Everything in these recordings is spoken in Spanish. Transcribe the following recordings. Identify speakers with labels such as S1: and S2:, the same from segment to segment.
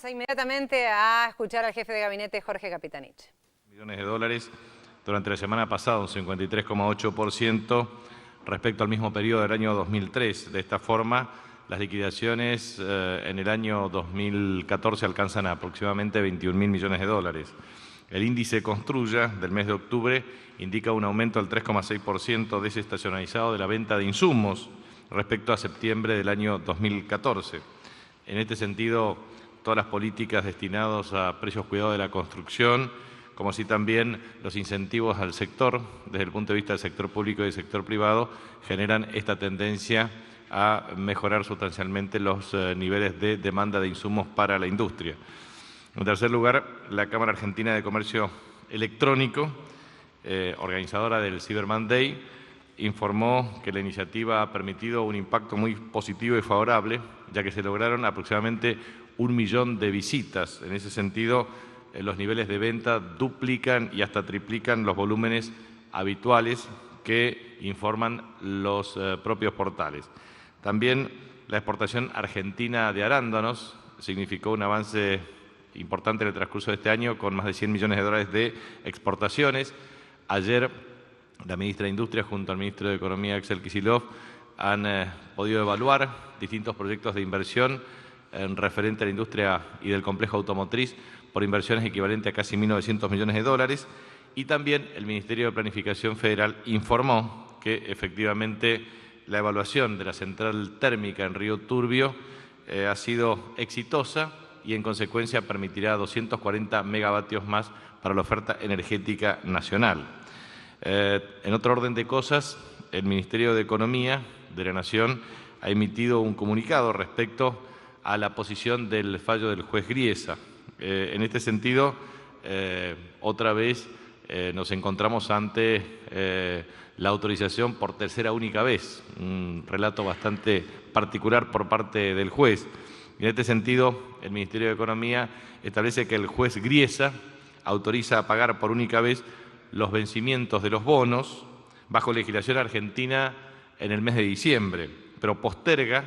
S1: Vamos inmediatamente a escuchar al jefe de gabinete, Jorge Capitanich.
S2: Millones de dólares durante la semana pasada, un 53,8% respecto al mismo periodo del año 2003. De esta forma, las liquidaciones en el año 2014 alcanzan a aproximadamente 21.000 millones de dólares. El índice Construya del mes de octubre indica un aumento del 3,6% desestacionalizado de la venta de insumos respecto a septiembre del año 2014. En este sentido, todas las políticas destinadas a precios cuidados de la construcción, como así también los incentivos al sector, desde el punto de vista del sector público y del sector privado, generan esta tendencia a mejorar sustancialmente los niveles de demanda de insumos para la industria. En tercer lugar, la Cámara Argentina de Comercio Electrónico, organizadora del Cyber Monday, informó que la iniciativa ha permitido un impacto muy positivo y favorable, ya que se lograron aproximadamente 1 millón de visitas. En ese sentido, los niveles de venta duplican y hasta triplican los volúmenes habituales que informan los propios portales. También la exportación argentina de arándanos significó un avance importante en el transcurso de este año, con más de 100 millones de dólares de exportaciones. Ayer, la ministra de Industria junto al ministro de Economía, Axel Kicillof, han podido evaluar distintos proyectos de inversión referente a la industria y del complejo automotriz por inversiones equivalentes a casi 1.900 millones de dólares. Y también el Ministerio de Planificación Federal informó que efectivamente la evaluación de la central térmica en Río Turbio ha sido exitosa y en consecuencia permitirá 240 megavatios más para la oferta energética nacional. En otro orden de cosas, el Ministerio de Economía de la Nación ha emitido un comunicado respecto a la posición del fallo del juez Griesa. En este sentido, otra vez nos encontramos ante la autorización por tercera única vez, un relato bastante particular por parte del juez. En este sentido, el Ministerio de Economía establece que el juez Griesa autoriza a pagar por única vez los vencimientos de los bonos bajo legislación argentina en el mes de diciembre, pero posterga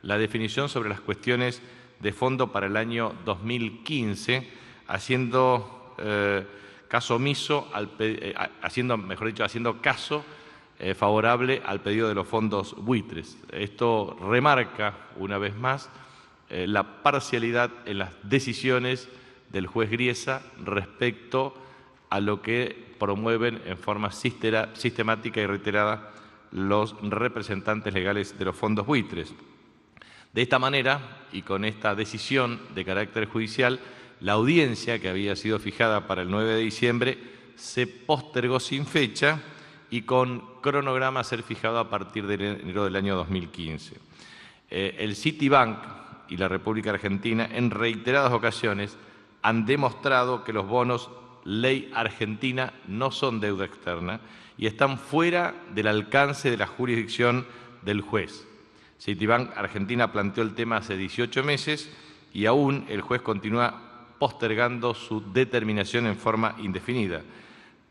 S2: la definición sobre las cuestiones de fondo para el año 2015, haciendo caso favorable al pedido de los fondos buitres. Esto remarca una vez más la parcialidad en las decisiones del juez Griesa respecto a lo que promueven en forma sistemática y reiterada los representantes legales de los fondos buitres. De esta manera, y con esta decisión de carácter judicial, la audiencia que había sido fijada para el 9 de diciembre se postergó sin fecha y con cronograma a ser fijado a partir de enero del año 2015. El Citibank y la República Argentina en reiteradas ocasiones han demostrado que los bonos ley argentina no son deuda externa y están fuera del alcance de la jurisdicción del juez. Citibank Argentina planteó el tema hace 18 meses y aún el juez continúa postergando su determinación en forma indefinida.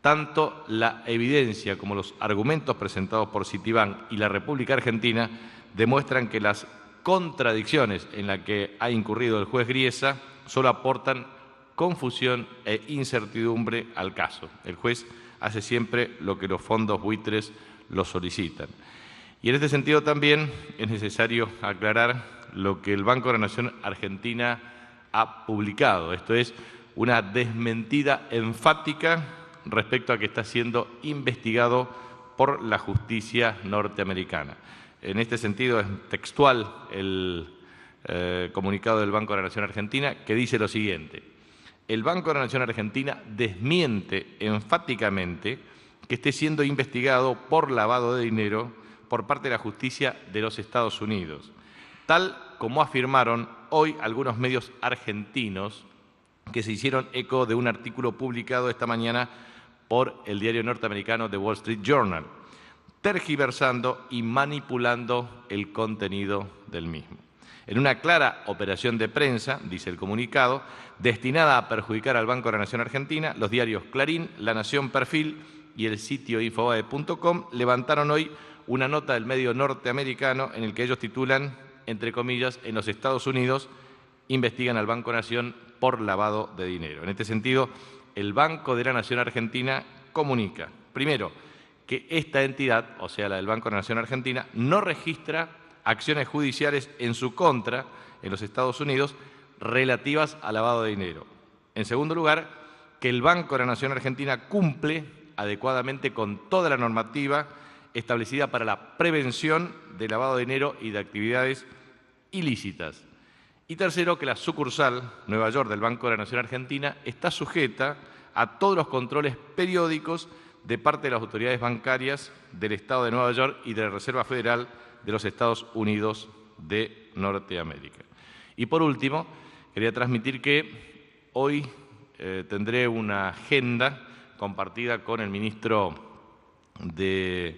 S2: Tanto la evidencia como los argumentos presentados por Citibank y la República Argentina demuestran que las contradicciones en las que ha incurrido el juez Griesa solo aportan confusión e incertidumbre al caso. El juez hace siempre lo que los fondos buitres lo solicitan. Y en este sentido también es necesario aclarar lo que el Banco de la Nación Argentina ha publicado. Esto es una desmentida enfática respecto a que está siendo investigado por la justicia norteamericana. En este sentido es textual el comunicado del Banco de la Nación Argentina, que dice lo siguiente: el Banco de la Nación Argentina desmiente enfáticamente que esté siendo investigado por lavado de dinero por parte de la justicia de los Estados Unidos, tal como afirmaron hoy algunos medios argentinos que se hicieron eco de un artículo publicado esta mañana por el diario norteamericano The Wall Street Journal, tergiversando y manipulando el contenido del mismo. En una clara operación de prensa, dice el comunicado, destinada a perjudicar al Banco de la Nación Argentina, los diarios Clarín, La Nación, Perfil y el sitio Infobae.com levantaron hoy una nota del medio norteamericano en el que ellos titulan, entre comillas, en los Estados Unidos, investigan al Banco Nación por lavado de dinero. En este sentido, el Banco de la Nación Argentina comunica, primero, que esta entidad, o sea, la del Banco de la Nación Argentina, no registra acciones judiciales en su contra en los Estados Unidos relativas al lavado de dinero. En segundo lugar, que el Banco de la Nación Argentina cumple adecuadamente con toda la normativa establecida para la prevención del lavado de dinero y de actividades ilícitas. Y tercero, que la sucursal Nueva York del Banco de la Nación Argentina está sujeta a todos los controles periódicos de parte de las autoridades bancarias del Estado de Nueva York y de la Reserva Federal de los Estados Unidos de Norteamérica. Y por último, quería transmitir que hoy tendré una agenda compartida con el ministro de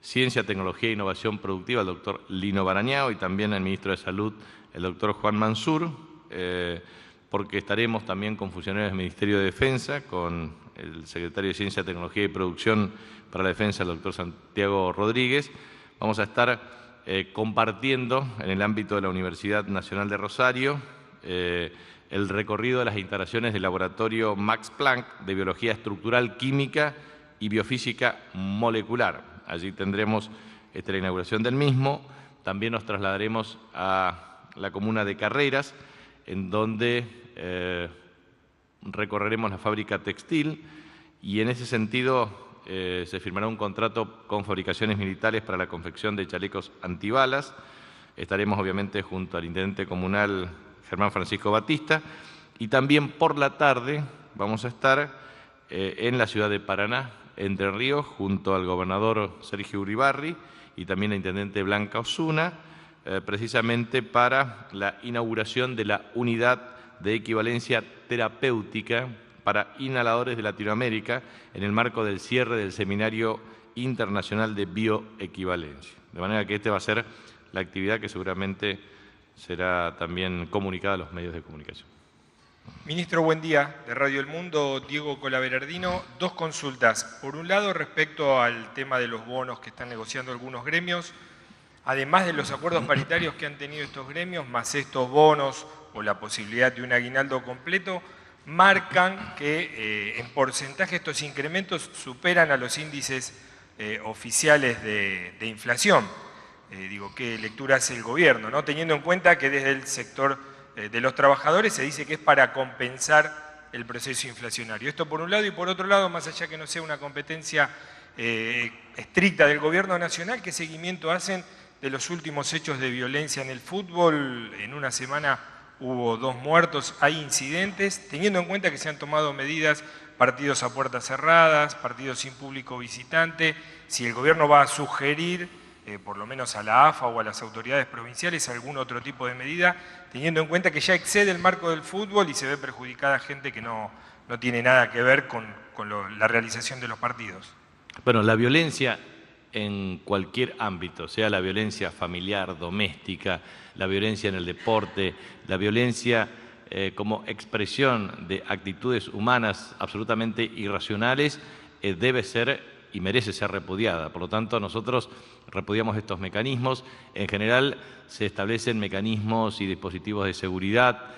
S2: Ciencia, Tecnología e Innovación Productiva, el doctor Lino Barañao, y también el ministro de Salud, el doctor Juan Mansur, porque estaremos también con funcionarios del Ministerio de Defensa, con el secretario de Ciencia, Tecnología y Producción para la Defensa, el doctor Santiago Rodríguez. Vamos a estar compartiendo en el ámbito de la Universidad Nacional de Rosario el recorrido de las instalaciones del laboratorio Max Planck de Biología Estructural, Química y Biofísica Molecular. Allí tendremos la inauguración del mismo. También nos trasladaremos a la comuna de Carreras, en donde recorreremos la fábrica textil y en ese sentido se firmará un contrato con Fabricaciones Militares para la confección de chalecos antibalas. Estaremos obviamente junto al intendente comunal Germán Francisco Batista y también por la tarde vamos a estar en la ciudad de Paraná, Entre Ríos, junto al gobernador Sergio Uribarri y también la intendente Blanca Osuna, precisamente para la inauguración de la unidad de equivalencia terapéutica para inhaladores de Latinoamérica en el marco del cierre del Seminario Internacional de Bioequivalencia. De manera que esta va a ser la actividad que seguramente será también comunicada a los medios de comunicación.
S3: Ministro, buen día. De Radio El Mundo, Diego Colaberardino. Dos consultas. Por un lado, respecto al tema de los bonos que están negociando algunos gremios, además de los acuerdos paritarios que han tenido estos gremios, más estos bonos o la posibilidad de un aguinaldo completo, marcan que en porcentaje estos incrementos superan a los índices oficiales de inflación. ¿Qué lectura hace el gobierno, ¿no? Teniendo en cuenta que desde el sector de los trabajadores se dice que es para compensar el proceso inflacionario? Esto por un lado, y por otro lado, más allá que no sea una competencia estricta del gobierno nacional, ¿qué seguimiento hacen de los últimos hechos de violencia en el fútbol? En una semana hubo 2 muertos, hay incidentes, teniendo en cuenta que se han tomado medidas, partidos a puertas cerradas, partidos sin público visitante, si el gobierno va a sugerir, por lo menos a la AFA o a las autoridades provinciales, algún otro tipo de medida, teniendo en cuenta que ya excede el marco del fútbol y se ve perjudicada gente que no tiene nada que ver con la realización de los partidos.
S2: Bueno, la violencia en cualquier ámbito, sea la violencia familiar, doméstica, la violencia en el deporte, la violencia como expresión de actitudes humanas absolutamente irracionales, debe ser y merece ser repudiada. Por lo tanto, nosotros repudiamos estos mecanismos. En general, se establecen mecanismos y dispositivos de seguridad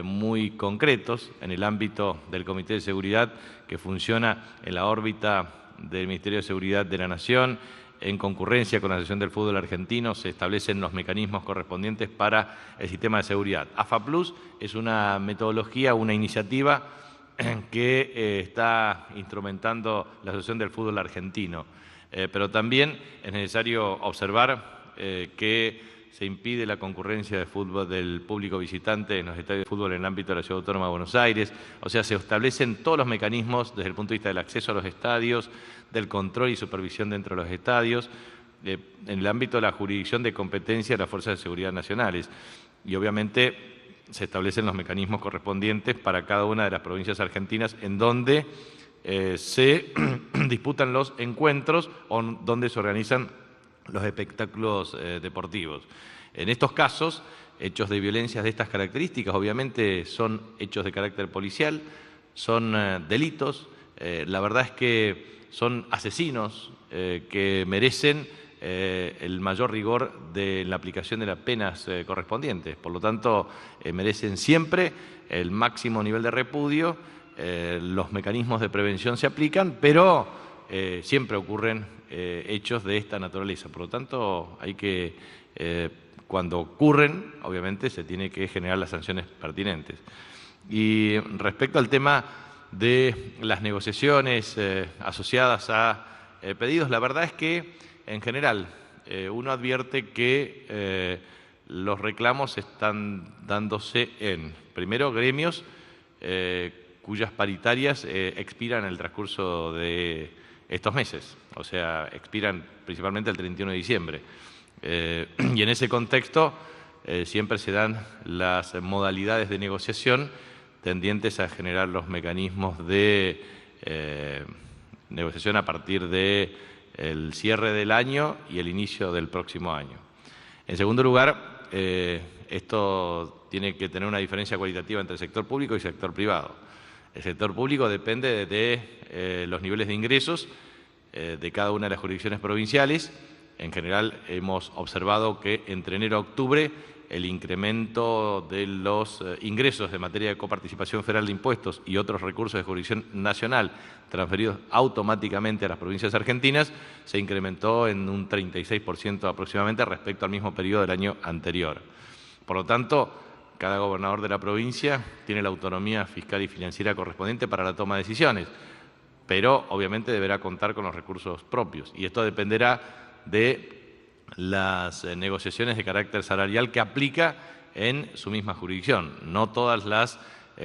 S2: muy concretos en el ámbito del Comité de Seguridad, que funciona en la órbita del Ministerio de Seguridad de la Nación. En concurrencia con la Asociación del Fútbol Argentino se establecen los mecanismos correspondientes para el sistema de seguridad. AFA Plus es una metodología, una iniciativa que está instrumentando la Asociación del Fútbol Argentino. Pero también es necesario observar que se impide la concurrencia de fútbol del público visitante en los estadios de fútbol en el ámbito de la Ciudad Autónoma de Buenos Aires. O sea, se establecen todos los mecanismos desde el punto de vista del acceso a los estadios, del control y supervisión dentro de los estadios, en el ámbito de la jurisdicción de competencia de las Fuerzas de Seguridad Nacionales. Y obviamente se establecen los mecanismos correspondientes para cada una de las provincias argentinas en donde se disputan los encuentros o donde se organizan los espectáculos deportivos. En estos casos, hechos de violencia de estas características, obviamente son hechos de carácter policial, son delitos, la verdad es que son asesinos que merecen el mayor rigor de la aplicación de las penas correspondientes. Por lo tanto, merecen siempre el máximo nivel de repudio. Los mecanismos de prevención se aplican, pero siempre ocurren hechos de esta naturaleza. Por lo tanto, hay que, cuando ocurren, obviamente se tiene que generar las sanciones pertinentes. Y respecto al tema de las negociaciones asociadas a pedidos, la verdad es que en general uno advierte que los reclamos están dándose en, primero, gremios cuyas paritarias expiran en el transcurso de estos meses, o sea, expiran principalmente el 31 de diciembre. Y en ese contexto siempre se dan las modalidades de negociación tendientes a generar los mecanismos de negociación a partir del cierre del año y el inicio del próximo año. En segundo lugar, esto tiene que tener una diferencia cualitativa entre el sector público y el sector privado. El sector público depende de los niveles de ingresos de cada una de las jurisdicciones provinciales. En general, hemos observado que entre enero a octubre el incremento de los ingresos de materia de coparticipación federal de impuestos y otros recursos de jurisdicción nacional transferidos automáticamente a las provincias argentinas se incrementó en un 36% aproximadamente respecto al mismo periodo del año anterior. Por lo tanto, cada gobernador de la provincia tiene la autonomía fiscal y financiera correspondiente para la toma de decisiones, pero obviamente deberá contar con los recursos propios y esto dependerá de las negociaciones de carácter salarial que aplica en su misma jurisdicción. No todas las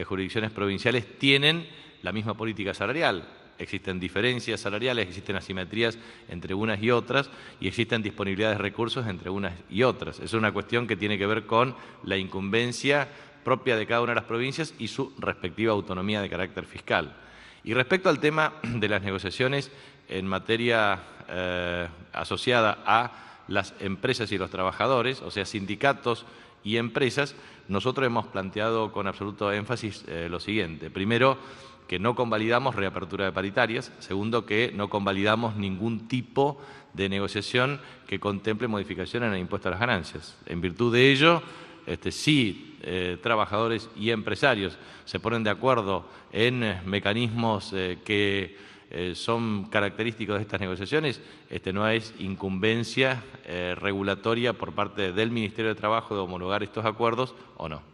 S2: jurisdicciones provinciales tienen la misma política salarial. Existen diferencias salariales, existen asimetrías entre unas y otras y existen disponibilidades de recursos entre unas y otras. Es una cuestión que tiene que ver con la incumbencia propia de cada una de las provincias y su respectiva autonomía de carácter fiscal. Y respecto al tema de las negociaciones en materia asociada a las empresas y los trabajadores, o sea, sindicatos y empresas, nosotros hemos planteado con absoluto énfasis lo siguiente. Primero, que no convalidamos reapertura de paritarias. Segundo, que no convalidamos ningún tipo de negociación que contemple modificación en el impuesto a las ganancias. En virtud de ello, si trabajadores y empresarios se ponen de acuerdo en mecanismos que son característicos de estas negociaciones, no es incumbencia regulatoria por parte del Ministerio de Trabajo de homologar estos acuerdos o no.